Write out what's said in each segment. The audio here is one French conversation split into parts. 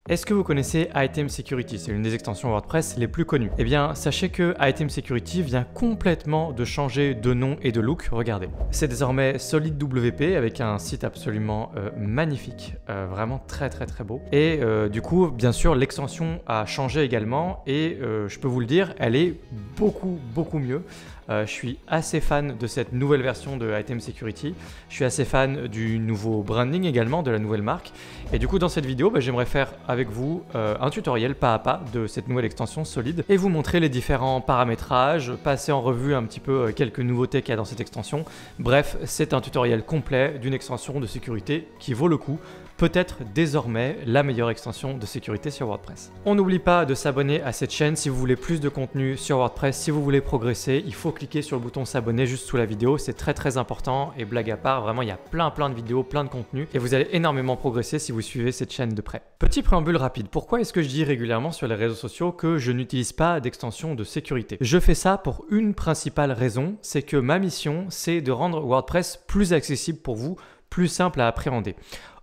Est-ce que vous connaissez Item Security? C'est l'une des extensions WordPress les plus connues. Eh bien, sachez que Item Security vient complètement de changer de nom et de look. Regardez. C'est désormais Solid WP avec un site absolument magnifique, vraiment très beau. Et du coup, bien sûr, l'extension a changé également et je peux vous le dire, elle est beaucoup mieux. Je suis assez fan de cette nouvelle version de Item Security. Je suis assez fan du nouveau branding également, de la nouvelle marque. Et du coup, dans cette vidéo, j'aimerais faire avec vous un tutoriel pas à pas de cette nouvelle extension Solid et vous montrer les différents paramétrages, passer en revue un petit peu quelques nouveautés qu'il y a dans cette extension. Bref, c'est un tutoriel complet d'une extension de sécurité qui vaut le coup. Peut-être désormais la meilleure extension de sécurité sur WordPress. On n'oublie pas de s'abonner à cette chaîne si vous voulez plus de contenu sur WordPress, si vous voulez progresser, il faut cliquer sur le bouton s'abonner juste sous la vidéo, c'est très important et blague à part, vraiment il y a plein de vidéos, plein de contenus et vous allez énormément progresser si vous suivez cette chaîne de près. Petit préambule rapide, pourquoi est-ce que je dis régulièrement sur les réseaux sociaux que je n'utilise pas d'extension de sécurité? Je fais ça pour une principale raison, c'est que ma mission c'est de rendre WordPress plus accessible pour vous, plus simple à appréhender.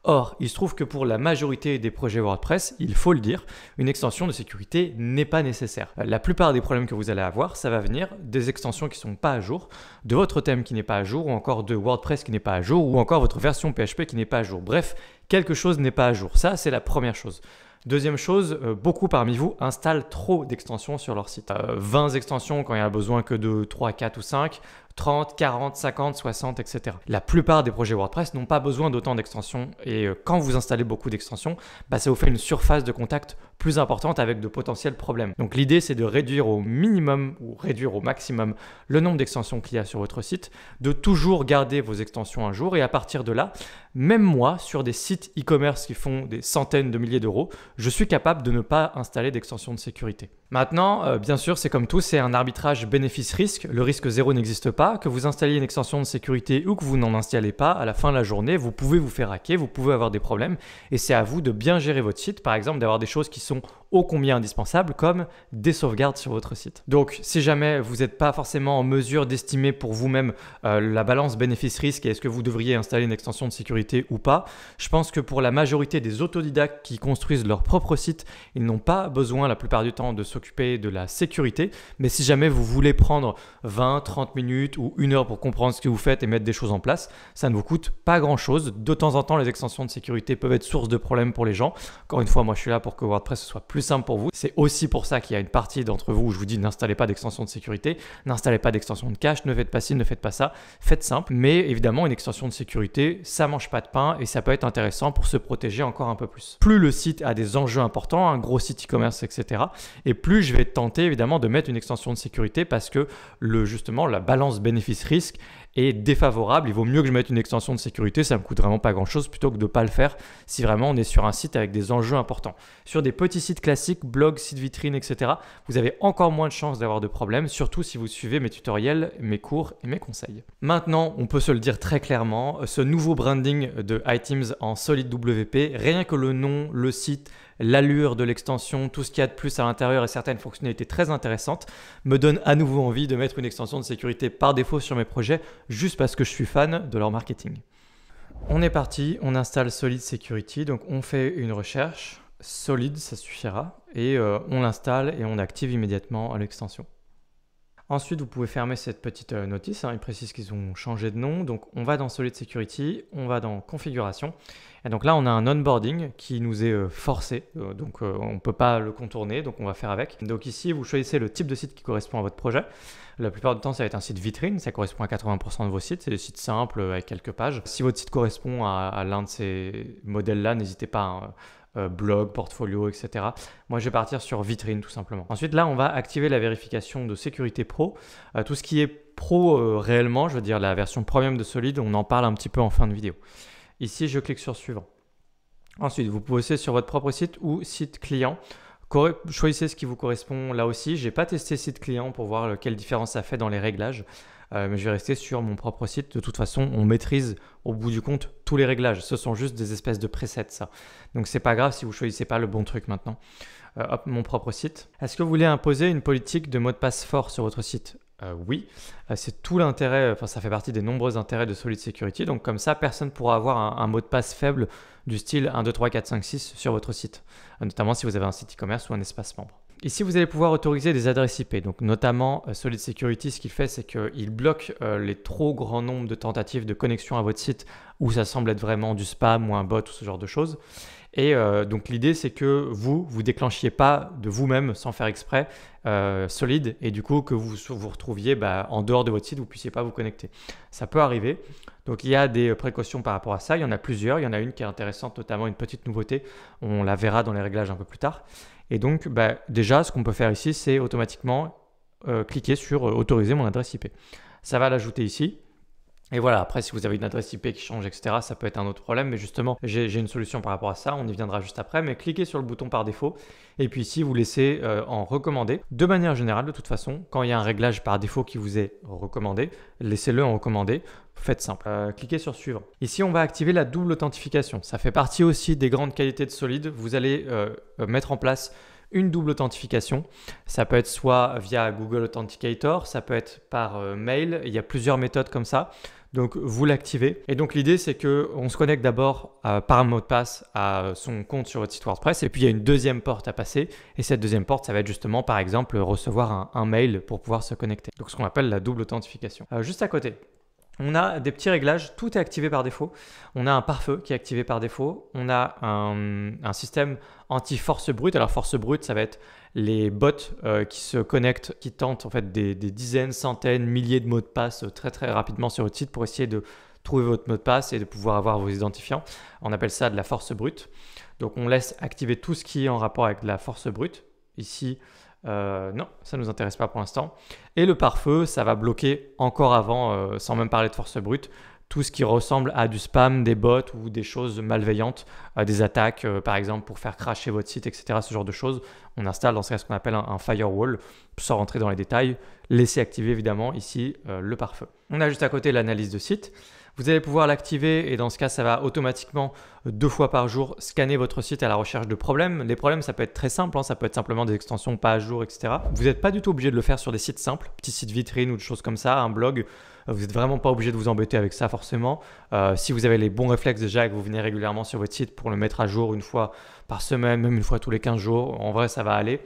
Or, il se trouve que pour la majorité des projets WordPress, il faut le dire, une extension de sécurité n'est pas nécessaire. La plupart des problèmes que vous allez avoir, ça va venir des extensions qui ne sont pas à jour, de votre thème qui n'est pas à jour, ou encore de WordPress qui n'est pas à jour, ou encore votre version PHP qui n'est pas à jour. Bref, quelque chose n'est pas à jour. Ça, c'est la première chose. Deuxième chose, beaucoup parmi vous installent trop d'extensions sur leur site. 20 extensions quand il n'y a besoin que de 3, 4 ou 5, 30, 40, 50, 60, etc. La plupart des projets WordPress n'ont pas besoin d'autant d'extensions et quand vous installez beaucoup d'extensions, ça vous fait une surface de contact plus importante avec de potentiels problèmes. Donc l'idée c'est de réduire au minimum ou réduire au maximum le nombre d'extensions qu'il y a sur votre site, de toujours garder vos extensions un jour et à partir de là, même moi sur des sites e-commerce qui font des centaines de milliers d'euros, je suis capable de ne pas installer d'extension de sécurité. Maintenant, bien sûr, c'est comme tout, c'est un arbitrage bénéfice-risque. Le risque zéro n'existe pas. Que vous installiez une extension de sécurité ou que vous n'en installez pas, à la fin de la journée, vous pouvez vous faire hacker, vous pouvez avoir des problèmes et c'est à vous de bien gérer votre site. Par exemple, d'avoir des choses qui sont ô combien indispensables comme des sauvegardes sur votre site. Donc, si jamais vous n'êtes pas forcément en mesure d'estimer pour vous-même la balance bénéfice-risque et est-ce que vous devriez installer une extension de sécurité ou pas, je pense que pour la majorité des autodidactes qui construisent leur propre site, ils n'ont pas besoin la plupart du temps de s'occuper de la sécurité. Mais si jamais vous voulez prendre 20, 30 minutes ou 1 heure pour comprendre ce que vous faites et mettre des choses en place, ça ne vous coûte pas grand-chose. De temps en temps, les extensions de sécurité peuvent être source de problèmes pour les gens. Encore une fois, moi je suis là pour que WordPress soit plus simple pour vous. C'est aussi pour ça qu'il y a une partie d'entre vous où je vous dis n'installez pas d'extension de sécurité, n'installez pas d'extension de cache, ne faites pas ci, ne faites pas ça, faites simple. Mais évidemment, une extension de sécurité, ça mange pas de pain et ça peut être intéressant pour se protéger encore un peu plus. Plus le site a des enjeux importants, un gros site e-commerce, etc. et plus je vais être tenté évidemment de mettre une extension de sécurité parce que justement la balance bénéfice-risque est défavorable. Il vaut mieux que je mette une extension de sécurité, ça me coûte vraiment pas grand chose plutôt que de ne pas le faire si vraiment on est sur un site avec des enjeux importants. Sur des petits sites classiques, blogs, sites vitrines, etc., vous avez encore moins de chances d'avoir de problèmes, surtout si vous suivez mes tutoriels, mes cours et mes conseils. Maintenant, on peut se le dire très clairement, ce nouveau branding de iTeams en Solid WP, rien que le nom, le site, l'allure de l'extension, tout ce qu'il y a de plus à l'intérieur et certaines fonctionnalités très intéressantes me donnent à nouveau envie de mettre une extension de sécurité par défaut sur mes projets juste parce que je suis fan de leur marketing. On est parti, on installe Solid Security, donc on fait une recherche, Solid ça suffira et on l'installe et on active immédiatement l'extension. Ensuite, vous pouvez fermer cette petite notice, ils précisent qu'ils ont changé de nom. Donc, on va dans Solid Security, on va dans Configuration. Et donc là, on a un onboarding qui nous est forcé, donc on ne peut pas le contourner, donc on va faire avec. Donc ici, vous choisissez le type de site qui correspond à votre projet. La plupart du temps, ça va être un site vitrine, ça correspond à 80% de vos sites. C'est des sites simples avec quelques pages. Si votre site correspond à l'un de ces modèles-là, n'hésitez pas blog, portfolio, etc. Moi, je vais partir sur vitrine tout simplement. Ensuite, là, on va activer la vérification de sécurité pro. Tout ce qui est pro réellement, je veux dire la version premium de Solid, on en parle un petit peu en fin de vidéo. Ici, je clique sur suivant. Ensuite, vous pouvez aussi sur votre propre site ou site client. Choisissez ce qui vous correspond là aussi. Je n'ai pas testé site client pour voir quelle différence ça fait dans les réglages. Mais je vais rester sur mon propre site. De toute façon, on maîtrise au bout du compte tous les réglages. Ce sont juste des espèces de presets, ça. Donc, c'est pas grave si vous choisissez pas le bon truc maintenant. Hop, mon propre site. Est-ce que vous voulez imposer une politique de mot de passe fort sur votre site? Oui, c'est tout l'intérêt, enfin ça fait partie des nombreux intérêts de Solid Security, donc comme ça personne ne pourra avoir un mot de passe faible du style 1, 2, 3, 4, 5, 6 sur votre site, notamment si vous avez un site e-commerce ou un espace membre. Ici, vous allez pouvoir autoriser des adresses IP. Donc, notamment, Solid Security, ce qu'il fait, c'est qu'il bloque les trop grands nombres de tentatives de connexion à votre site où ça semble être vraiment du spam ou un bot ou ce genre de choses. Et donc, l'idée, c'est que vous déclenchiez pas de vous-même sans faire exprès Solid et du coup, que vous vous retrouviez en dehors de votre site, vous ne puissiez pas vous connecter. Ça peut arriver. Donc, il y a des précautions par rapport à ça. Il y en a plusieurs. Il y en a une qui est intéressante, notamment une petite nouveauté. On la verra dans les réglages un peu plus tard. Et donc, déjà, ce qu'on peut faire ici, c'est automatiquement cliquer sur autoriser mon adresse IP. Ça va l'ajouter ici. Et voilà, après, si vous avez une adresse IP qui change, etc., ça peut être un autre problème. Mais justement, j'ai une solution par rapport à ça. On y viendra juste après. Mais cliquez sur le bouton par défaut. Et puis ici, vous laissez en recommandé. De manière générale, de toute façon, quand il y a un réglage par défaut qui vous est recommandé, laissez-le en recommandé. Faites simple. Cliquez sur suivant. Ici, on va activer la double authentification. Ça fait partie aussi des grandes qualités de Solid. Vous allez mettre en place une double authentification. Ça peut être soit via Google Authenticator, ça peut être par mail. Il y a plusieurs méthodes comme ça. Donc, vous l'activez. Et donc, l'idée, c'est qu'on se connecte d'abord par un mot de passe à son compte sur votre site WordPress. Et puis, il y a une deuxième porte à passer. Et cette deuxième porte, ça va être justement, par exemple, recevoir un mail pour pouvoir se connecter. Donc, ce qu'on appelle la double authentification. Juste à côté, on a des petits réglages, tout est activé par défaut. On a un pare-feu qui est activé par défaut. On a un système anti-force brute. Alors force brute, ça va être les bots qui se connectent, qui tentent en fait des dizaines, centaines, milliers de mots de passe très très rapidement sur votre site pour essayer de trouver votre mot de passe et de pouvoir avoir vos identifiants. On appelle ça de la force brute. Donc on laisse activer tout ce qui est en rapport avec de la force brute. Ici, non, ça ne nous intéresse pas pour l'instant. Et le pare-feu, ça va bloquer encore avant, sans même parler de force brute, tout ce qui ressemble à du spam, des bots ou des choses malveillantes, des attaques par exemple pour faire crasher votre site, etc. Ce genre de choses. On installe dans ce cas ce qu'on appelle un firewall, sans rentrer dans les détails. Laissez activer évidemment ici le pare-feu. On a juste à côté l'analyse de site. Vous allez pouvoir l'activer et dans ce cas, ça va automatiquement 2 fois par jour scanner votre site à la recherche de problèmes. Les problèmes, ça peut être très simple, ça peut être simplement des extensions pas à jour, etc. Vous n'êtes pas du tout obligé de le faire sur des sites simples, petits sites vitrines ou des choses comme ça, un blog. Vous n'êtes vraiment pas obligé de vous embêter avec ça forcément. Si vous avez les bons réflexes déjà et que vous venez régulièrement sur votre site pour le mettre à jour une fois par semaine, même une fois tous les 15 jours, en vrai, ça va aller.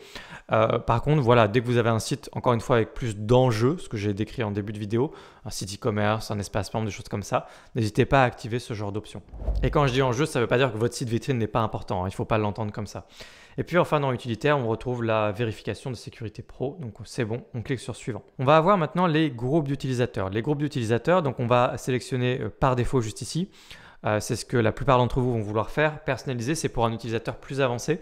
Par contre, voilà, dès que vous avez un site, encore une fois, avec plus d'enjeux, ce que j'ai décrit en début de vidéo, un site e-commerce, un espace membre, des choses comme ça, n'hésitez pas à activer ce genre d'option. Et quand je dis enjeu, ça ne veut pas dire que votre site vitrine n'est pas important, il ne faut pas l'entendre comme ça. Et puis enfin, dans utilitaire, on retrouve la vérification de sécurité pro. Donc c'est bon, on clique sur suivant. On va avoir maintenant les groupes d'utilisateurs. Les groupes d'utilisateurs, donc on va sélectionner par défaut juste ici. C'est ce que la plupart d'entre vous vont vouloir faire. Personnaliser, c'est pour un utilisateur plus avancé,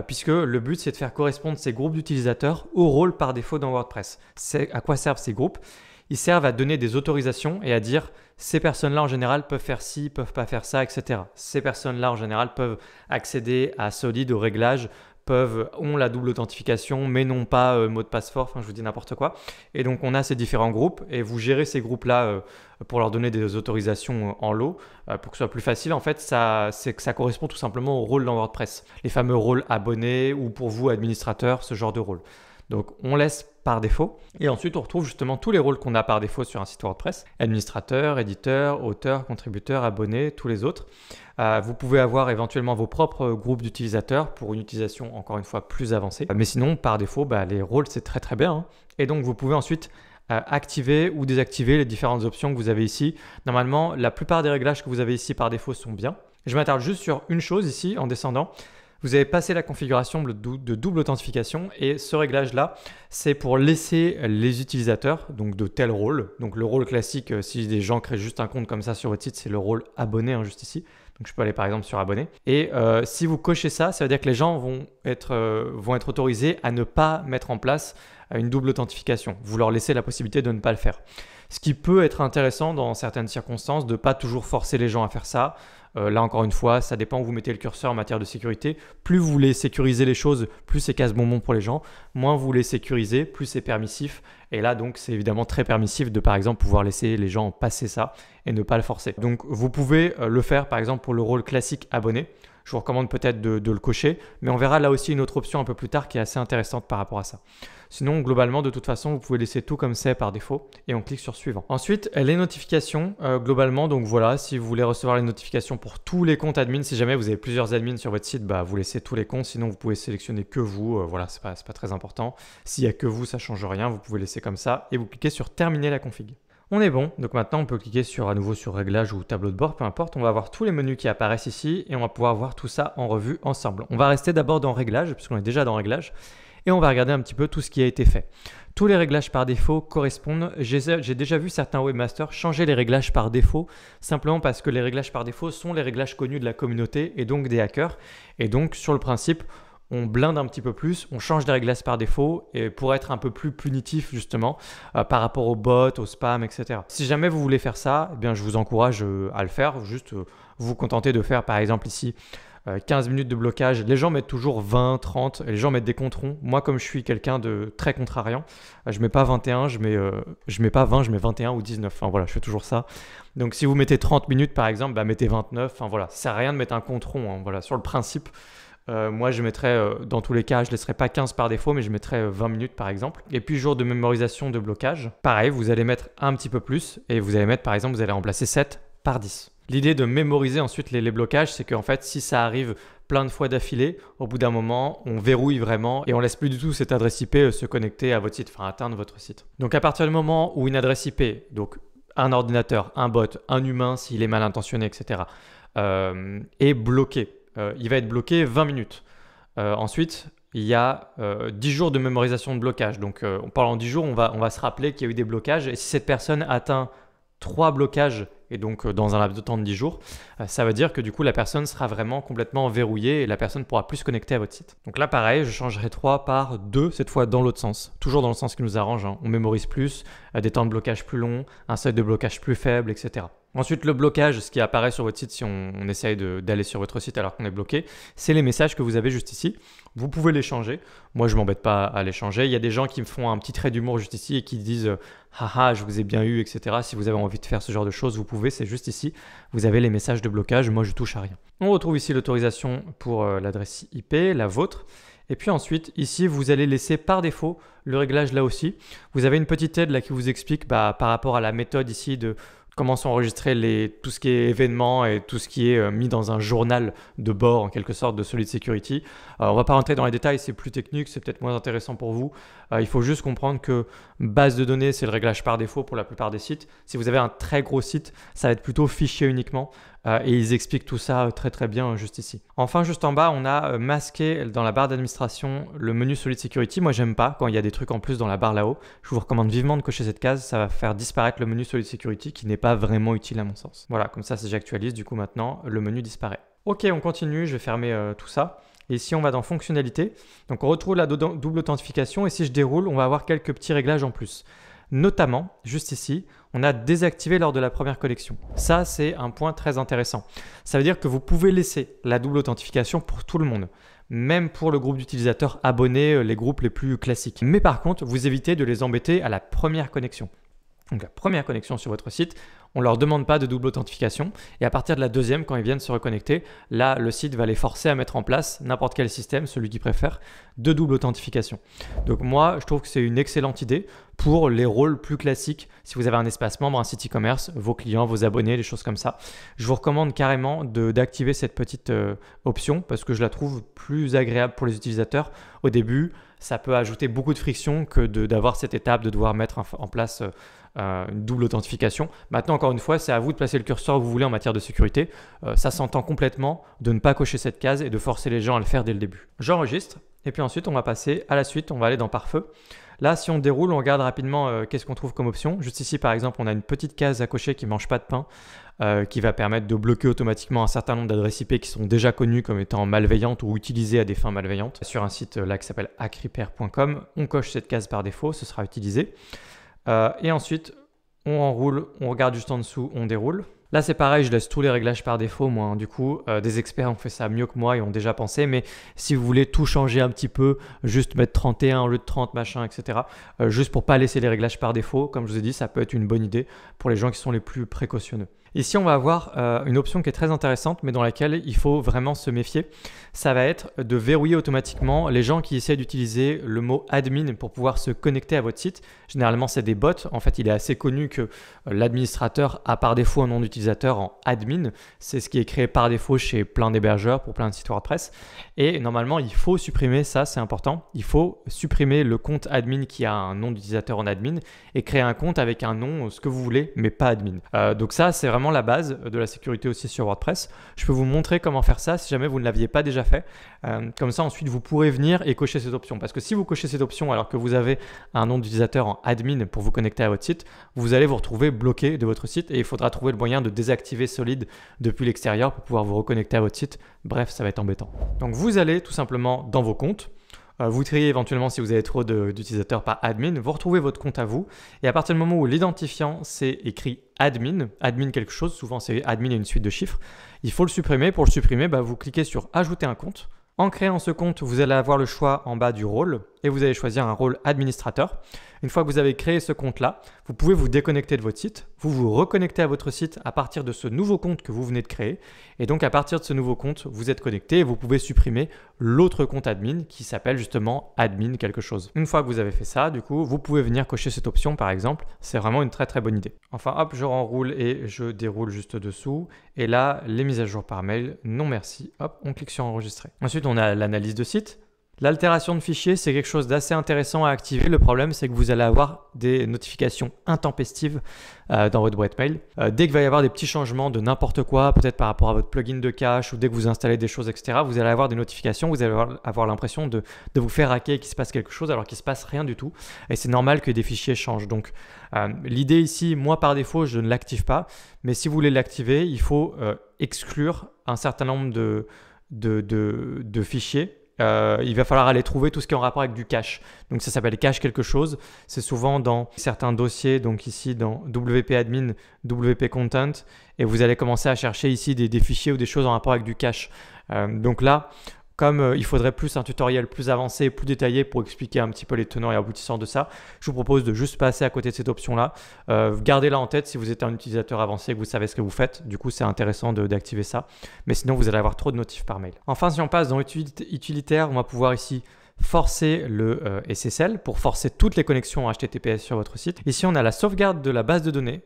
puisque le but, c'est de faire correspondre ces groupes d'utilisateurs au rôle par défaut dans WordPress. À quoi servent ces groupes? Ils servent à donner des autorisations et à dire ces personnes-là en général peuvent faire ci, peuvent pas faire ça, etc. Ces personnes-là en général peuvent accéder à Solid, aux réglages, ont la double authentification mais n'ont pas mot de passe fort, enfin je vous dis n'importe quoi. Et donc on a ces différents groupes et vous gérez ces groupes-là pour leur donner des autorisations en lot pour que ce soit plus facile. En fait, ça correspond tout simplement au rôle dans WordPress. Les fameux rôles abonnés ou pour vous administrateur, ce genre de rôle. Donc on laisse par défaut et ensuite on retrouve justement tous les rôles qu'on a par défaut sur un site WordPress. Administrateur, éditeur, auteur, contributeur, abonné, tous les autres. Vous pouvez avoir éventuellement vos propres groupes d'utilisateurs pour une utilisation encore une fois plus avancée. Mais sinon par défaut, les rôles c'est très très bien. Et donc vous pouvez ensuite activer ou désactiver les différentes options que vous avez ici. Normalement, la plupart des réglages que vous avez ici par défaut sont bien. Je m'attarde juste sur une chose ici en descendant. Vous avez passé la configuration de double authentification et ce réglage-là, c'est pour laisser les utilisateurs donc de tel rôle. Donc le rôle classique, si des gens créent juste un compte comme ça sur votre site, c'est le rôle abonné juste ici. Donc je peux aller par exemple sur abonné. Et si vous cochez ça, ça veut dire que les gens vont être autorisés à ne pas mettre en place une double authentification. Vous leur laissez la possibilité de ne pas le faire. Ce qui peut être intéressant dans certaines circonstances de ne pas toujours forcer les gens à faire ça. Là encore une fois, ça dépend où vous mettez le curseur en matière de sécurité. Plus vous voulez sécuriser les choses, plus c'est casse-bonbon pour les gens. Moins vous voulez sécuriser, plus c'est permissif. Et là donc c'est évidemment très permissif de par exemple pouvoir laisser les gens passer ça et ne pas le forcer. Donc vous pouvez le faire par exemple pour le rôle classique abonné. je vous recommande peut-être de le cocher, mais on verra là aussi une autre option un peu plus tard qui est assez intéressante par rapport à ça. Sinon, globalement, de toute façon, vous pouvez laisser tout comme c'est par défaut et on clique sur suivant. Ensuite, les notifications, globalement, donc voilà, si vous voulez recevoir les notifications pour tous les comptes admin, si jamais vous avez plusieurs admins sur votre site, bah, vous laissez tous les comptes, sinon vous pouvez sélectionner que vous, voilà, c'est pas très important. S'il n'y a que vous, ça ne change rien, vous pouvez laisser comme ça et vous cliquez sur terminer la config. On est bon, donc maintenant on peut cliquer à nouveau sur réglage ou tableau de bord, peu importe, on va voir tous les menus qui apparaissent ici et on va pouvoir voir tout ça en revue ensemble. On va rester d'abord dans réglage, puisqu'on est déjà dans réglage, et on va regarder un petit peu tout ce qui a été fait. Tous les réglages par défaut correspondent. J'ai déjà vu certains webmasters changer les réglages par défaut, simplement parce que les réglages par défaut sont les réglages connus de la communauté et donc des hackers. Et donc sur le principe, on blinde un petit peu plus, on change les réglages par défaut et pour être un peu plus punitif justement par rapport aux bots, au spam, etc. Si jamais vous voulez faire ça, eh bien, je vous encourage à le faire. Juste vous contentez de faire par exemple ici 15 minutes de blocage. Les gens mettent toujours 20, 30 et les gens mettent des comptes ronds. Moi, comme je suis quelqu'un de très contrariant, je mets pas 21, je mets pas 20, je mets 21 ou 19. Enfin voilà, je fais toujours ça. Donc si vous mettez 30 minutes par exemple, bah, mettez 29. Enfin voilà, ça sert à rien de mettre un compte rond. Hein. Voilà, sur le principe. Moi, je mettrais, dans tous les cas, je ne laisserai pas 15 par défaut, mais je mettrais 20 minutes par exemple. Et puis, jour de mémorisation de blocage, pareil, vous allez mettre un petit peu plus et vous allez mettre, par exemple, vous allez remplacer 7 par 10. L'idée de mémoriser ensuite les blocages, c'est qu'en fait, si ça arrive plein de fois d'affilée, au bout d'un moment, on verrouille vraiment et on laisse plus du tout cette adresse IP se connecter à votre site, enfin atteindre votre site. Donc, à partir du moment où une adresse IP, donc un ordinateur, un bot, un humain s'il est mal intentionné, etc., est bloqué, il va être bloqué 20 minutes. Ensuite, il y a 10 jours de mémorisation de blocage. Donc, pendant 10 jours, on va se rappeler qu'il y a eu des blocages. Et si cette personne atteint 3 blocages, et donc dans un laps de temps de 10 jours, ça veut dire que du coup, la personne sera vraiment complètement verrouillée et la personne ne pourra plus se connecter à votre site. Donc là, pareil, je changerai 3 par 2, cette fois dans l'autre sens. Toujours dans le sens qui nous arrange. Hein. On mémorise plus, des temps de blocage plus longs, un seuil de blocage plus faible, etc. Ensuite, le blocage, ce qui apparaît sur votre site si on essaye d'aller sur votre site alors qu'on est bloqué, c'est les messages que vous avez juste ici. Vous pouvez les changer. Moi, je ne m'embête pas à les changer. Il y a des gens qui me font un petit trait d'humour juste ici et qui disent « Haha, je vous ai bien eu, etc. » Si vous avez envie de faire ce genre de choses, vous pouvez. C'est juste ici. Vous avez les messages de blocage. Moi, je touche à rien. On retrouve ici l'autorisation pour l'adresse IP, la vôtre. Et puis ensuite, ici, vous allez laisser par défaut le réglage là aussi. Vous avez une petite aide là qui vous explique par rapport à la méthode ici de comment sont enregistrés tout ce qui est événements et tout ce qui est mis dans un journal de bord en quelque sorte de Solid Security. On ne va pas rentrer dans les détails, c'est plus technique, c'est peut-être moins intéressant pour vous. Il faut juste comprendre que base de données, c'est le réglage par défaut pour la plupart des sites. Si vous avez un très gros site, ça va être plutôt fichier uniquement. Et ils expliquent tout ça très très bien juste ici. Enfin, juste en bas, on a masqué dans la barre d'administration le menu Solid Security. Moi, j'aime pas quand il y a des trucs en plus dans la barre là-haut. Je vous recommande vivement de cocher cette case. Ça va faire disparaître le menu Solid Security qui n'est pas vraiment utile à mon sens. Voilà, comme ça, si j'actualise, du coup maintenant, le menu disparaît. Ok, on continue. Je vais fermer tout ça. Et ici, on va dans fonctionnalité. Donc, on retrouve la double authentification. Et si je déroule, on va avoir quelques petits réglages en plus. Notamment, juste ici, on a désactivé lors de la première connexion. Ça, c'est un point très intéressant. Ça veut dire que vous pouvez laisser la double authentification pour tout le monde, même pour le groupe d'utilisateurs abonnés, les groupes les plus classiques. Mais par contre, vous évitez de les embêter à la première connexion. Donc la première connexion sur votre site, on ne leur demande pas de double authentification. Et à partir de la deuxième, quand ils viennent se reconnecter, là, le site va les forcer à mettre en place n'importe quel système, celui qu'ils préfèrent, de double authentification. Donc moi, je trouve que c'est une excellente idée pour les rôles plus classiques. Si vous avez un espace membre, un site e-commerce, vos clients, vos abonnés, des choses comme ça, je vous recommande carrément d'activer cette petite option parce que je la trouve plus agréable pour les utilisateurs. Au début, ça peut ajouter beaucoup de friction que d'avoir cette étape, de devoir mettre en place une double authentification. Maintenant, encore une fois, c'est à vous de placer le curseur où vous voulez en matière de sécurité. Ça s'entend complètement de ne pas cocher cette case et de forcer les gens à le faire dès le début. J'enregistre et puis ensuite, on va passer à la suite. On va aller dans pare-feu. Là, si on déroule, on regarde rapidement qu'est-ce qu'on trouve comme option. Juste ici, par exemple, on a une petite case à cocher qui ne mange pas de pain, qui va permettre de bloquer automatiquement un certain nombre d'adresses IP qui sont déjà connues comme étant malveillantes ou utilisées à des fins malveillantes. Sur un site là qui s'appelle hackrepair.com, on coche cette case par défaut, ce sera utilisé. Et ensuite, on enroule, on regarde juste en dessous, on déroule. Là, c'est pareil, je laisse tous les réglages par défaut, moi. Hein. Du coup, des experts ont fait ça mieux que moi et ont déjà pensé. Mais si vous voulez tout changer un petit peu, juste mettre 31 au lieu de 30, machin, etc. Juste pour pas laisser les réglages par défaut, comme je vous ai dit, ça peut être une bonne idée pour les gens qui sont les plus précautionneux. Ici, on va avoir une option qui est très intéressante, mais dans laquelle il faut vraiment se méfier. Ça va être de verrouiller automatiquement les gens qui essaient d'utiliser le mot admin pour pouvoir se connecter à votre site. Généralement, c'est des bots. En fait, il est assez connu que l'administrateur a par défaut un nom d'utilisateur en admin. C'est ce qui est créé par défaut chez plein d'hébergeurs pour plein de sites WordPress. Et normalement, il faut supprimer ça, c'est important. Il faut supprimer le compte admin qui a un nom d'utilisateur en admin et créer un compte avec un nom, ce que vous voulez, mais pas admin. Donc ça, c'est vraiment la base de la sécurité aussi sur WordPress. Je peux vous montrer comment faire ça si jamais vous ne l'aviez pas déjà fait. Comme ça, ensuite, vous pourrez venir et cocher cette option. Parce que si vous cochez cette option alors que vous avez un nom d'utilisateur en admin pour vous connecter à votre site, vous allez vous retrouver bloqué de votre site et il faudra trouver le moyen de désactiver Solid depuis l'extérieur pour pouvoir vous reconnecter à votre site. Bref, ça va être embêtant. Donc, vous allez tout simplement dans vos comptes. Vous triez éventuellement si vous avez trop d'utilisateurs par admin, vous retrouvez votre compte à vous et à partir du moment où l'identifiant c'est écrit admin quelque chose, souvent c'est admin et une suite de chiffres, il faut le supprimer. Pour le supprimer, vous cliquez sur ajouter un compte. En créant ce compte, vous allez avoir le choix en bas du rôle et vous allez choisir un rôle administrateur. Une fois que vous avez créé ce compte-là, vous pouvez vous déconnecter de votre site, vous vous reconnectez à votre site à partir de ce nouveau compte que vous venez de créer. Et donc à partir de ce nouveau compte, vous êtes connecté et vous pouvez supprimer l'autre compte admin qui s'appelle justement admin quelque chose. Une fois que vous avez fait ça, du coup, vous pouvez venir cocher cette option par exemple. C'est vraiment une très très bonne idée. Enfin hop, je renroule et je déroule juste dessous. Et là, les mises à jour par mail, non merci. Hop, on clique sur enregistrer. Ensuite, on a l'analyse de site. L'altération de fichiers, c'est quelque chose d'assez intéressant à activer. Le problème, c'est que vous allez avoir des notifications intempestives dans votre boîte mail. Dès qu'il va y avoir des petits changements de n'importe quoi, peut-être par rapport à votre plugin de cache ou dès que vous installez des choses, etc., vous allez avoir des notifications, vous allez avoir l'impression de vous faire hacker et qu'il se passe quelque chose alors qu'il ne se passe rien du tout. Et c'est normal que des fichiers changent. Donc, l'idée ici, moi par défaut, je ne l'active pas. Mais si vous voulez l'activer, il faut exclure un certain nombre de fichiers. Il va falloir aller trouver tout ce qui est en rapport avec du cache. Donc ça s'appelle cache quelque chose. C'est souvent dans certains dossiers, donc ici dans WP admin, WP content, et vous allez commencer à chercher ici des fichiers ou des choses en rapport avec du cache. Donc là, comme il faudrait plus un tutoriel plus avancé, plus détaillé pour expliquer un petit peu les tenants et aboutissants de ça, je vous propose de juste passer à côté de cette option-là. Gardez-la en tête si vous êtes un utilisateur avancé et que vous savez ce que vous faites. Du coup, c'est intéressant d'activer ça. Mais sinon, vous allez avoir trop de notifs par mail. Enfin, si on passe dans utilitaire, on va pouvoir ici forcer le SSL pour forcer toutes les connexions HTTPS sur votre site. Ici, on a la sauvegarde de la base de données.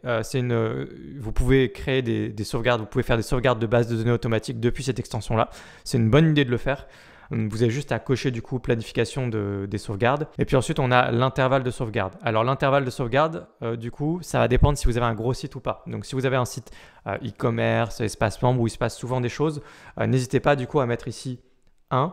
Vous pouvez créer des sauvegardes, vous pouvez faire des sauvegardes de base de données automatiques depuis cette extension-là. C'est une bonne idée de le faire. Vous avez juste à cocher du coup planification des sauvegardes. Et puis ensuite, on a l'intervalle de sauvegarde. Alors l'intervalle de sauvegarde, du coup, ça va dépendre si vous avez un gros site ou pas. Donc si vous avez un site e-commerce, espace membre où il se passe souvent des choses, n'hésitez pas du coup à mettre ici 1.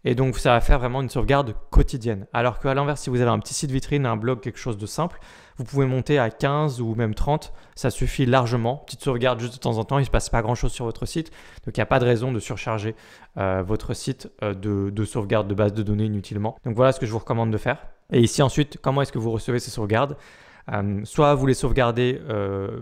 Et donc, ça va faire vraiment une sauvegarde quotidienne. Alors qu'à l'inverse, si vous avez un petit site vitrine, un blog, quelque chose de simple, vous pouvez monter à 15 ou même 30. Ça suffit largement. Petite sauvegarde juste de temps en temps, il ne se passe pas grand-chose sur votre site. Donc, il n'y a pas de raison de surcharger votre site de sauvegarde de base de données inutilement. Donc, voilà ce que je vous recommande de faire. Et ici, ensuite, comment est-ce que vous recevez ces sauvegardes ? Soit vous les sauvegardez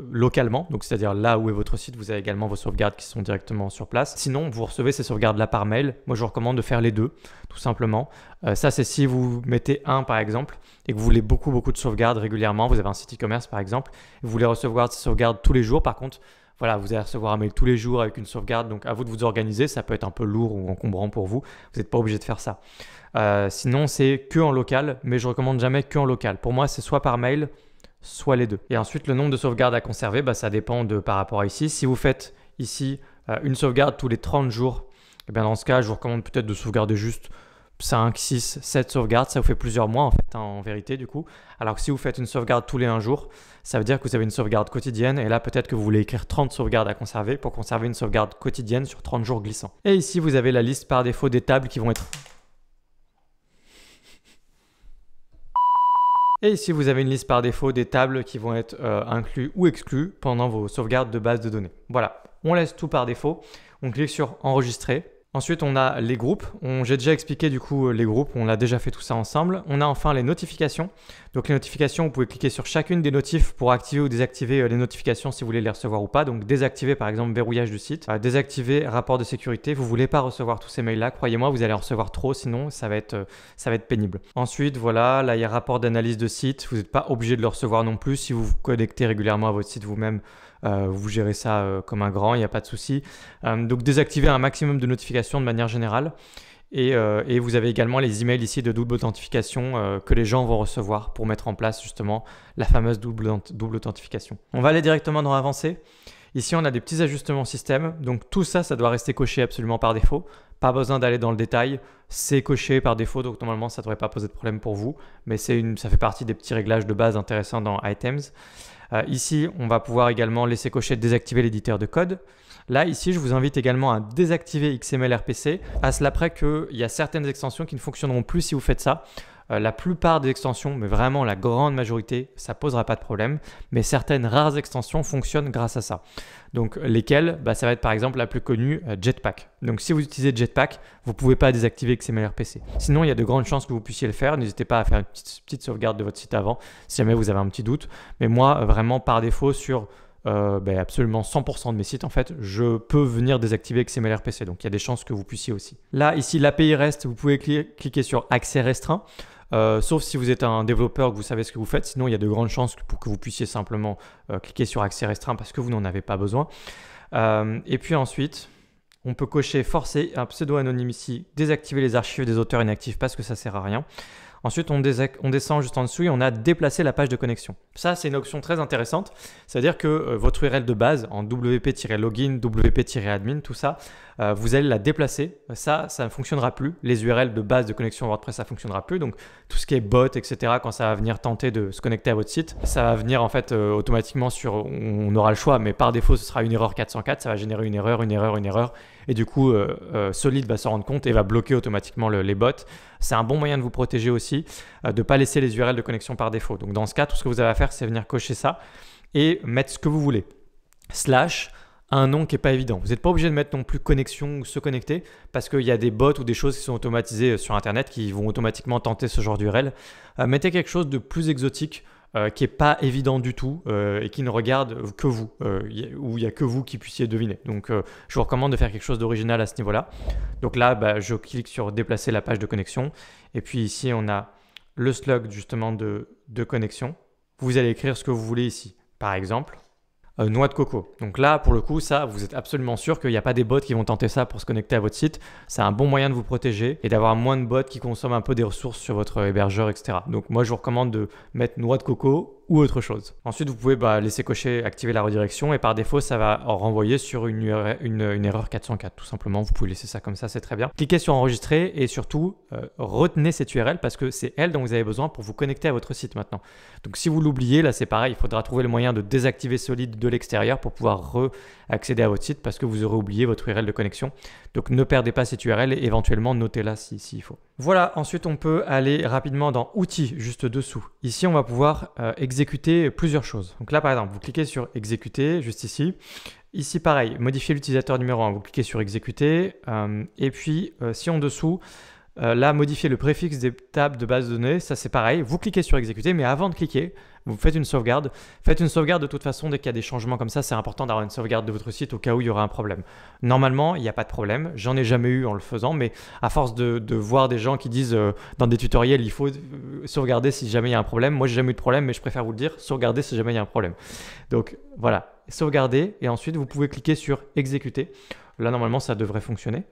localement, donc c'est-à-dire là où est votre site, vous avez également vos sauvegardes qui sont directement sur place. Sinon, vous recevez ces sauvegardes-là par mail. Moi, je vous recommande de faire les deux, tout simplement. Ça, c'est si vous mettez un, par exemple, et que vous voulez beaucoup de sauvegardes régulièrement. Vous avez un site e-commerce, par exemple, et vous voulez recevoir ces sauvegardes tous les jours. Par contre, voilà, vous allez recevoir un mail tous les jours avec une sauvegarde. Donc, à vous de vous organiser. Ça peut être un peu lourd ou encombrant pour vous. Vous n'êtes pas obligé de faire ça. Sinon, c'est que en local, mais je recommande jamais que en local. Pour moi, c'est soit par mail, soit les deux. Et ensuite, le nombre de sauvegardes à conserver, ça dépend par rapport à ici. Si vous faites ici une sauvegarde tous les 30 jours, et bien dans ce cas, je vous recommande peut-être de sauvegarder juste 5, 6, 7 sauvegardes. Ça vous fait plusieurs mois en fait, en vérité du coup. Alors que si vous faites une sauvegarde tous les 1 jour, ça veut dire que vous avez une sauvegarde quotidienne. Et là, peut-être que vous voulez écrire 30 sauvegardes à conserver pour conserver une sauvegarde quotidienne sur 30 jours glissants. Et ici, vous avez la liste par défaut des tables qui vont être... Et ici, vous avez une liste par défaut des tables qui vont être incluses ou exclues pendant vos sauvegardes de base de données. Voilà, on laisse tout par défaut. On clique sur enregistrer. Ensuite, on a les groupes. J'ai déjà expliqué du coup les groupes, on a déjà fait tout ça ensemble. On a enfin les notifications. Donc les notifications, vous pouvez cliquer sur chacune des notifs pour activer ou désactiver les notifications si vous voulez les recevoir ou pas. Donc désactiver par exemple verrouillage du site, désactiver rapport de sécurité. Vous ne voulez pas recevoir tous ces mails-là, croyez-moi, vous allez en recevoir trop, sinon ça va être pénible. Ensuite, voilà, là il y a rapport d'analyse de site. Vous n'êtes pas obligé de le recevoir non plus si vous vous connectez régulièrement à votre site vous-même. vous gérez ça comme un grand, il n'y a pas de souci. Donc désactivez un maximum de notifications de manière générale. Et vous avez également les emails ici de double authentification que les gens vont recevoir pour mettre en place justement la fameuse double authentification. On va aller directement dans Avancé. Ici, on a des petits ajustements système. Donc tout ça, ça doit rester coché absolument par défaut. Pas besoin d'aller dans le détail. C'est coché par défaut, donc normalement, ça ne devrait pas poser de problème pour vous. Mais ça fait partie des petits réglages de base intéressants dans Items. Ici, on va pouvoir également laisser cocher désactiver l'éditeur de code. Là, ici, je vous invite également à désactiver XML RPC. À cela près qu'il y a certaines extensions qui ne fonctionneront plus si vous faites ça. La plupart des extensions, mais vraiment la grande majorité, ça ne posera pas de problème. Mais certaines rares extensions fonctionnent grâce à ça. Donc lesquelles ça va être par exemple la plus connue, Jetpack. Donc si vous utilisez Jetpack, vous ne pouvez pas désactiver XML RPC. Sinon, il y a de grandes chances que vous puissiez le faire. N'hésitez pas à faire une petite sauvegarde de votre site avant, si jamais vous avez un petit doute. Mais moi, vraiment par défaut sur absolument 100% de mes sites, en fait, je peux venir désactiver XML RPC. Donc il y a des chances que vous puissiez aussi. Là, ici, l'API REST, vous pouvez cliquer sur accès restreint. Sauf si vous êtes un développeur que vous savez ce que vous faites, sinon il y a de grandes chances pour que vous puissiez simplement cliquer sur accès restreint parce que vous n'en avez pas besoin. Et puis ensuite, on peut cocher forcer un pseudo anonyme ici, désactiver les archives des auteurs inactifs parce que ça ne sert à rien. Ensuite, on descend juste en dessous et on a déplacé la page de connexion. Ça, c'est une option très intéressante. C'est-à-dire que votre URL de base en wp-login, wp-admin, tout ça, vous allez la déplacer. Ça ne fonctionnera plus. Les URL de base de connexion WordPress, ça ne fonctionnera plus. Donc, tout ce qui est bot, etc., quand ça va venir tenter de se connecter à votre site, ça va venir en fait automatiquement on aura le choix, mais par défaut, ce sera une erreur 404. Ça va générer une erreur. Et du coup, Solid va s'en rendre compte et va bloquer automatiquement les bots. C'est un bon moyen de vous protéger aussi, de ne pas laisser les URL de connexion par défaut. Donc dans ce cas, tout ce que vous avez à faire, c'est venir cocher ça et mettre ce que vous voulez. / un nom qui n'est pas évident. Vous n'êtes pas obligé de mettre non plus connexion ou se connecter parce qu'il y a des bots ou des choses qui sont automatisées sur Internet qui vont automatiquement tenter ce genre d'URL. Mettez quelque chose de plus exotique qui n'est pas évident du tout et qui ne regarde que vous, où il n'y a que vous qui puissiez deviner. Donc, je vous recommande de faire quelque chose d'original à ce niveau-là. Donc là, je clique sur déplacer la page de connexion. Et puis ici, on a le slug justement de connexion. Vous allez écrire ce que vous voulez ici. Par exemple, noix de coco. Donc là, pour le coup, ça, vous êtes absolument sûr qu'il n'y a pas des bots qui vont tenter ça pour se connecter à votre site. C'est un bon moyen de vous protéger et d'avoir moins de bots qui consomment un peu des ressources sur votre hébergeur, etc. Donc moi, je vous recommande de mettre noix de coco ou autre chose. Ensuite, vous pouvez laisser cocher activer la redirection et par défaut, ça va renvoyer sur une erreur 404 tout simplement. Vous pouvez laisser ça comme ça, c'est très bien. Cliquez sur enregistrer et surtout, retenez cette URL parce que c'est elle dont vous avez besoin pour vous connecter à votre site maintenant. Donc si vous l'oubliez, là c'est pareil, il faudra trouver le moyen de désactiver Solid de l'extérieur pour pouvoir accéder à votre site parce que vous aurez oublié votre URL de connexion. Donc ne perdez pas cette URL et éventuellement notez-la s'il faut. Voilà, ensuite on peut aller rapidement dans outils juste dessous. Ici on va pouvoir exécuter plusieurs choses. Donc là par exemple, vous cliquez sur exécuter juste ici. Ici pareil, modifier l'utilisateur numéro 1, vous cliquez sur exécuter et puis si en dessous, là modifier le préfixe des tables de base de données, ça c'est pareil, vous cliquez sur exécuter mais avant de cliquer, vous faites une sauvegarde. Faites une sauvegarde de toute façon dès qu'il y a des changements comme ça, c'est important d'avoir une sauvegarde de votre site au cas où il y aura un problème. Normalement, il n'y a pas de problème, j'en ai jamais eu en le faisant, mais à force de voir des gens qui disent dans des tutoriels, il faut sauvegarder si jamais il y a un problème. Moi, j'ai jamais eu de problème, mais je préfère vous le dire, sauvegarder si jamais il y a un problème. Donc voilà, sauvegarder et ensuite vous pouvez cliquer sur exécuter. Là, normalement, ça devrait fonctionner.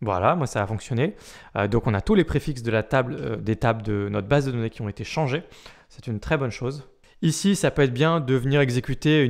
Voilà, moi ça a fonctionné. Donc on a tous les préfixes de la table, des tables de notre base de données qui ont été changés. C'est une très bonne chose. Ici, ça peut être bien de venir exécuter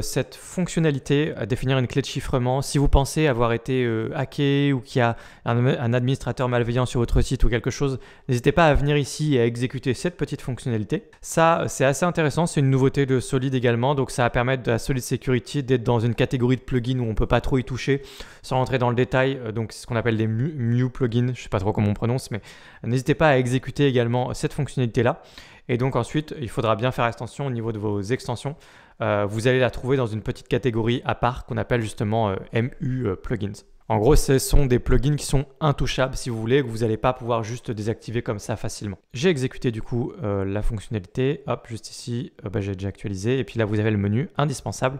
cette fonctionnalité, définir une clé de chiffrement. Si vous pensez avoir été hacké ou qu'il y a un administrateur malveillant sur votre site ou quelque chose, n'hésitez pas à venir ici et à exécuter cette petite fonctionnalité. Ça, c'est assez intéressant. C'est une nouveauté de Solid également. Donc, ça va permettre à Solid Security d'être dans une catégorie de plugins où on ne peut pas trop y toucher sans rentrer dans le détail. Donc, c'est ce qu'on appelle des Mu plugins. Je ne sais pas trop comment on prononce, mais n'hésitez pas à exécuter également cette fonctionnalité-là. Et donc ensuite, il faudra bien faire attention au niveau de vos extensions. Vous allez la trouver dans une petite catégorie à part qu'on appelle justement MU plugins. En gros, ce sont des plugins qui sont intouchables si vous voulez, que vous n'allez pas pouvoir juste désactiver comme ça facilement. J'ai exécuté du coup la fonctionnalité. Hop, juste ici, j'ai déjà actualisé. Et puis là, vous avez le menu indispensable.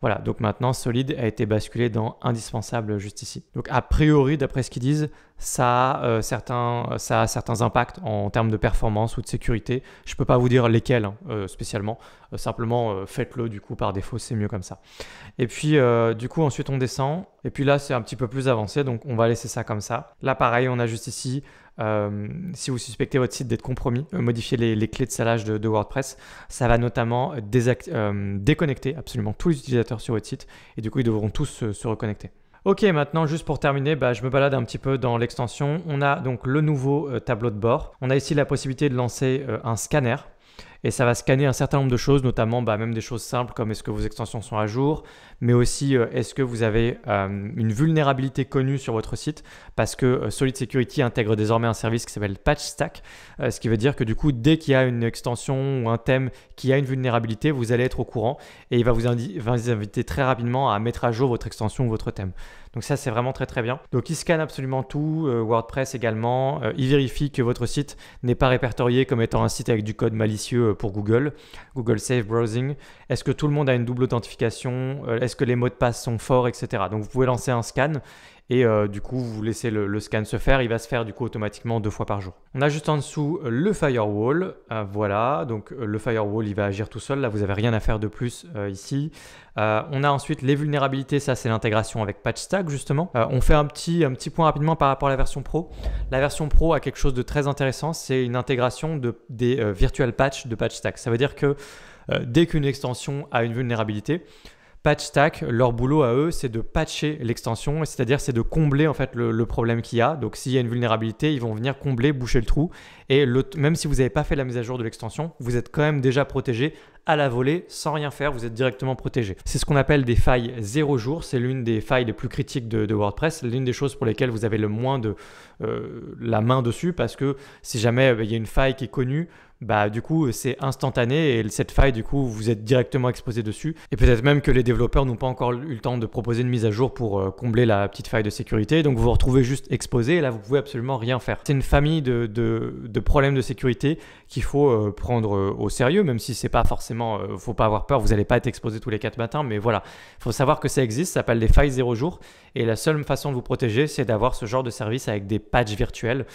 Voilà, donc maintenant Solid a été basculé dans indispensable juste ici. Donc a priori, d'après ce qu'ils disent, ça a certains impacts en termes de performance ou de sécurité. Je ne peux pas vous dire lesquels spécialement, simplement faites-le du coup par défaut, c'est mieux comme ça. Et puis du coup ensuite on descend, et puis là c'est un petit peu plus avancé, donc on va laisser ça comme ça. Là pareil, on a juste ici, si vous suspectez votre site d'être compromis, modifier les clés de salage de WordPress, ça va notamment déconnecter absolument tous les utilisateurs sur votre site, et du coup ils devront tous se reconnecter. Ok, maintenant juste pour terminer, je me balade un petit peu dans l'extension. On a donc le nouveau tableau de bord. On a ici la possibilité de lancer un scanner. Et ça va scanner un certain nombre de choses, notamment même des choses simples comme est-ce que vos extensions sont à jour, mais aussi est-ce que vous avez une vulnérabilité connue sur votre site, parce que Solid Security intègre désormais un service qui s'appelle PatchStack, ce qui veut dire que du coup, dès qu'il y a une extension ou un thème qui a une vulnérabilité, vous allez être au courant et il va vous inviter très rapidement à mettre à jour votre extension ou votre thème. Donc ça, c'est vraiment très très bien. Donc il scanne absolument tout, WordPress également. Il vérifie que votre site n'est pas répertorié comme étant un site avec du code malicieux pour Google Safe Browsing. Est-ce que tout le monde a une double authentification? Est-ce que les mots de passe sont forts, etc. Donc vous pouvez lancer un scan. Et du coup, vous laissez le scan se faire. Il va se faire du coup automatiquement 2 fois par jour. On a juste en dessous le firewall. Voilà, donc le firewall, il va agir tout seul. Là, vous n'avez rien à faire de plus ici. On a ensuite les vulnérabilités. Ça, c'est l'intégration avec PatchStack justement. On fait un petit point rapidement par rapport à la version Pro. La version Pro a quelque chose de très intéressant. C'est une intégration des virtual patch de PatchStack. Ça veut dire que dès qu'une extension a une vulnérabilité, PatchStack, leur boulot à eux, c'est de patcher l'extension, c'est-à-dire c'est de combler en fait le problème qu'il y a. Donc s'il y a une vulnérabilité, ils vont venir combler, boucher le trou. Et même si vous n'avez pas fait la mise à jour de l'extension, vous êtes quand même déjà protégé à la volée, sans rien faire, vous êtes directement protégé. C'est ce qu'on appelle des failles 0 jour. C'est l'une des failles les plus critiques de WordPress, l'une des choses pour lesquelles vous avez le moins de la main dessus, parce que si jamais il y a une faille qui est connue, du coup c'est instantané et cette faille du coup vous êtes directement exposé dessus, et peut-être même que les développeurs n'ont pas encore eu le temps de proposer une mise à jour pour combler la petite faille de sécurité, donc vous vous retrouvez juste exposé et là vous pouvez absolument rien faire. C'est une famille de problèmes de sécurité qu'il faut prendre au sérieux, même si c'est pas forcément, faut pas avoir peur, vous n'allez pas être exposé tous les 4 matins, mais voilà, il faut savoir que ça existe, ça s'appelle des failles 0 jour, et la seule façon de vous protéger c'est d'avoir ce genre de service avec des patchs virtuels.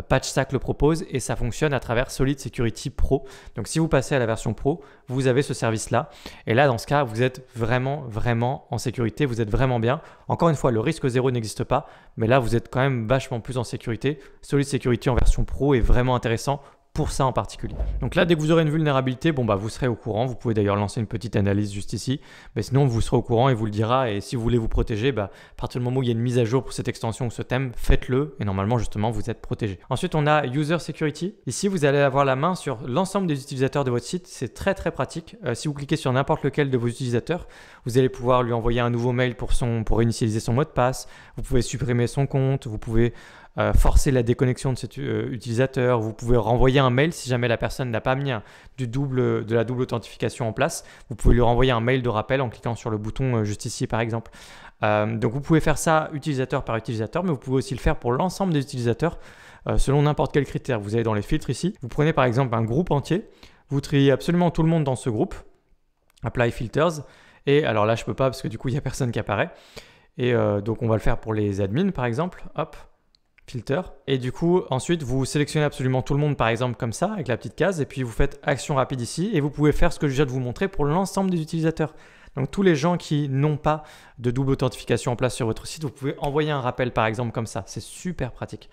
PatchStack le propose et ça fonctionne à travers Solid Security Pro. Donc si vous passez à la version Pro, vous avez ce service-là. Et là, dans ce cas, vous êtes vraiment en sécurité, vous êtes vraiment bien. Encore une fois, le risque 0 n'existe pas, mais là, vous êtes quand même vachement plus en sécurité. Solid Security en version Pro est vraiment intéressant pour ça en particulier. Donc là, dès que vous aurez une vulnérabilité, vous serez au courant. Vous pouvez d'ailleurs lancer une petite analyse juste ici. Mais sinon, vous serez au courant et vous le dira. Et si vous voulez vous protéger, à partir du moment où il y a une mise à jour pour cette extension ou ce thème, faites-le. Et normalement, justement, vous êtes protégé. Ensuite, on a User Security. Ici, vous allez avoir la main sur l'ensemble des utilisateurs de votre site. C'est très pratique. Si vous cliquez sur n'importe lequel de vos utilisateurs, vous allez pouvoir lui envoyer un nouveau mail pour initialiser son mot de passe. Vous pouvez supprimer son compte. Vous pouvez forcer la déconnexion de cet utilisateur. Vous pouvez renvoyer un mail si jamais la personne n'a pas mis de la double authentification en place. Vous pouvez lui renvoyer un mail de rappel en cliquant sur le bouton juste ici par exemple. Donc vous pouvez faire ça utilisateur par utilisateur, mais vous pouvez aussi le faire pour l'ensemble des utilisateurs selon n'importe quel critère. Vous allez dans les filtres ici. Vous prenez par exemple un groupe entier. Vous triez absolument tout le monde dans ce groupe. Apply Filters. Et alors là, je ne peux pas parce que du coup, il n'y a personne qui apparaît. Et donc on va le faire pour les admins par exemple. Hop. Filter, et du coup ensuite vous sélectionnez absolument tout le monde par exemple comme ça avec la petite case, et puis vous faites action rapide ici et vous pouvez faire ce que je viens de vous montrer pour l'ensemble des utilisateurs. Donc tous les gens qui n'ont pas de double authentification en place sur votre site, vous pouvez envoyer un rappel par exemple comme ça, c'est super pratique.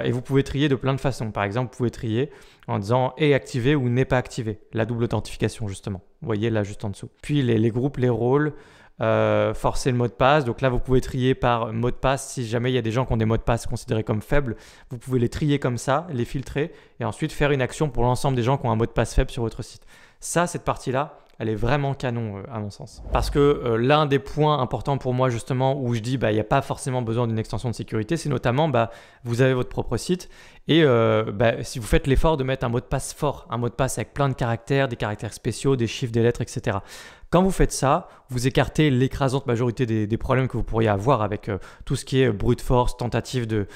Et vous pouvez trier de plein de façons. Par exemple, vous pouvez trier en disant est activé ou n'est pas activé, la double authentification justement. Vous voyez là juste en dessous. Puis les groupes, les rôles, forcer le mot de passe. Donc là, vous pouvez trier par mot de passe. Si jamais il y a des gens qui ont des mots de passe considérés comme faibles, vous pouvez les trier comme ça, les filtrer et ensuite faire une action pour l'ensemble des gens qui ont un mot de passe faible sur votre site. Ça, cette partie-là, elle est vraiment canon à mon sens. Parce que l'un des points importants pour moi justement où je dis il n'y a pas forcément besoin d'une extension de sécurité, c'est notamment vous avez votre propre site et si vous faites l'effort de mettre un mot de passe fort, un mot de passe avec plein de caractères, des caractères spéciaux, des chiffres, des lettres, etc. Quand vous faites ça, vous écartez l'écrasante majorité des problèmes que vous pourriez avoir avec tout ce qui est brute force, tentative de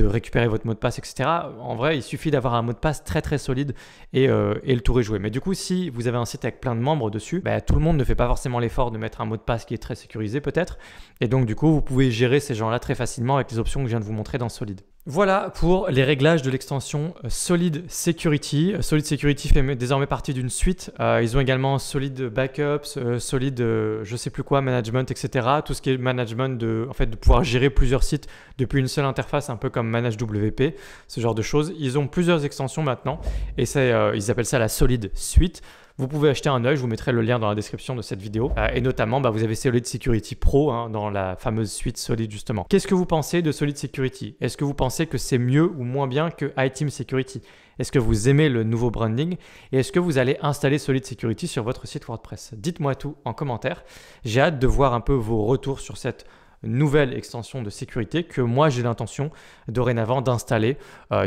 récupérer votre mot de passe, etc. En vrai, il suffit d'avoir un mot de passe très très solide et le tour est joué. Mais du coup, si vous avez un site avec plein de membres, dessus, tout le monde ne fait pas forcément l'effort de mettre un mot de passe qui est très sécurisé peut-être. Et donc du coup, vous pouvez gérer ces gens-là très facilement avec les options que je viens de vous montrer dans Solid. Voilà pour les réglages de l'extension Solid Security. Solid Security fait désormais partie d'une suite. Ils ont également Solid Backups, Solid je sais plus quoi, Management, etc. Tout ce qui est management de pouvoir gérer plusieurs sites depuis une seule interface, un peu comme ManageWP, ce genre de choses. Ils ont plusieurs extensions maintenant et ils appellent ça la Solid Suite. Vous pouvez acheter un œil, je vous mettrai le lien dans la description de cette vidéo. Et notamment, vous avez Solid Security Pro dans la fameuse suite Solid justement. Qu'est-ce que vous pensez de Solid Security? Est-ce que vous pensez que c'est mieux ou moins bien que iTeam Security? Est-ce que vous aimez le nouveau branding? Et est-ce que vous allez installer Solid Security sur votre site WordPress? Dites-moi tout en commentaire. J'ai hâte de voir un peu vos retours sur cette nouvelle extension de sécurité que moi j'ai l'intention dorénavant d'installer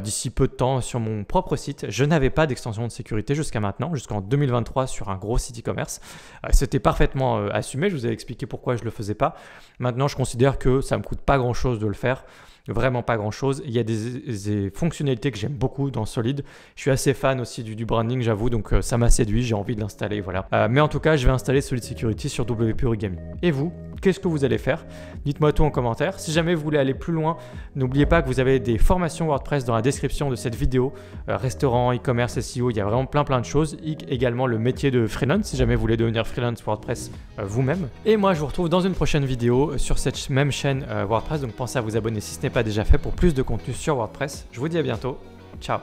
d'ici peu de temps sur mon propre site. Je n'avais pas d'extension de sécurité jusqu'à maintenant, jusqu'en 2023 sur un gros site e-commerce. C'était parfaitement assumé, je vous ai expliqué pourquoi je ne le faisais pas. Maintenant je considère que ça ne me coûte pas grand chose de le faire. Vraiment pas grand chose. Il y a des fonctionnalités que j'aime beaucoup dans Solid. Je suis assez fan aussi du branding, j'avoue, donc ça m'a séduit, j'ai envie de l'installer, voilà. Mais en tout cas, je vais installer Solid Security sur WP Origami. Et vous, qu'est-ce que vous allez faire? Dites-moi tout en commentaire. Si jamais vous voulez aller plus loin, n'oubliez pas que vous avez des formations WordPress dans la description de cette vidéo. Restaurant, e-commerce, SEO, il y a vraiment plein de choses. Également le métier de freelance, si jamais vous voulez devenir freelance WordPress vous-même. Et moi, je vous retrouve dans une prochaine vidéo sur cette même chaîne WordPress, donc pensez à vous abonner si ce n'est pas déjà fait pour plus de contenu sur WordPress. Je vous dis à bientôt. Ciao.